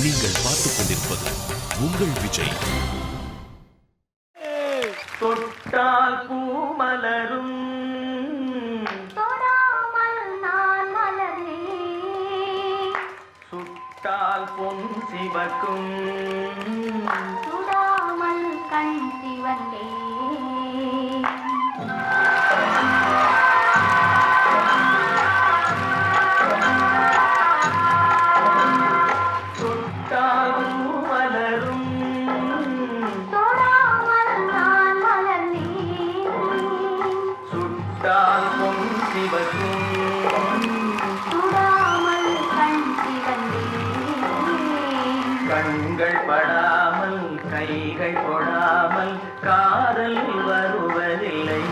நீங்கள் பார்த்துக் கொண்டிருப்பது உங்கள் விஜய். தொட்டால் பூமலரும் தொடாமல் நான் மலரே, சுட்டால் பொன் சிவக்கும் சுடாமல் கண் சிவந்தே. தொட்டால் பூமலரும் தொடாமல் நான் மலரே, சுட்டால் பொன் சிவக்கும் சுடாமல் கண் சிவந்தே. கண்கள் படாமல் கைகள் தொடாமல் காதல் வருவதில்லை.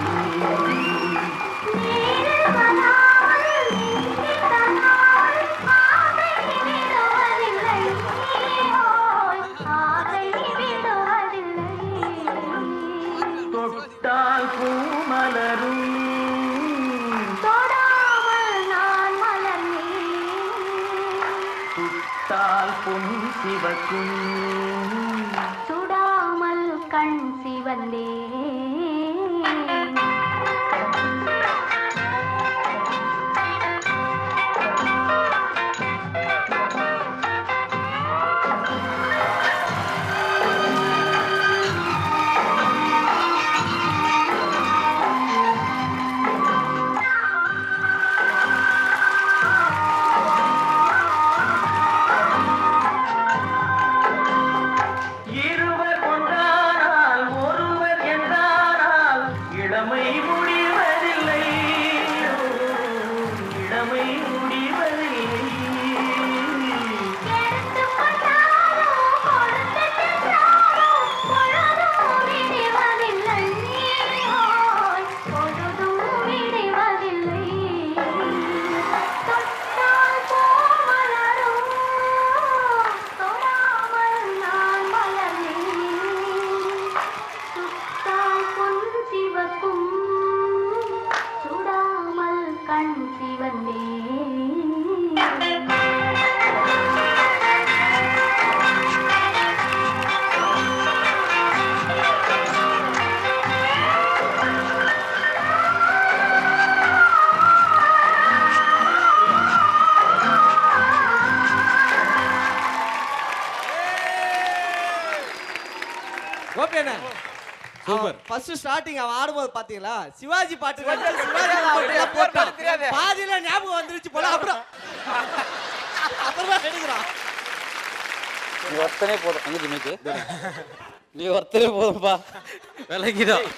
தொட்டால் பூமலரும் தொடாமல் நான் மலர்ந்தேன், சுட்டால் பொன் சிவக்கும் சுடாமல் கண் சிவந்தேன். இருவர் கொண்டானால் ஒருவர் என்றானால் இளமை முடிவதில்லை. இளமை முடிவதில்லை. எடுத்துக் கொண்டாலும் கொடுத்து சென்றாலும் பொழுதும் விடுவதில்லை. பொழுதும் விடுவதில்லை. தொட்டால் பூமலரும் தொடாமல் நான் மலர்ந்தேன், சுட்டால் பொன் சிவக்கும் சுடாமல் கண் சிவந்தேன். கோபியண்ணா சூப்பர். ஃபர்ஸ்ட் ஸ்டார்டிங் அவன் ஆடும்போது பாத்தீங்களா சிவாஜி பாட்டு சிவாஜி போட்டான் பாதியில ஞாபகம் வந்துருச்சு போல. அப்புறம் எடுக்கிறான். நீ ஒருத்தனே போதும் அங்கே நீ ஒருத்தனே போதும்பா விளங்கிடும்.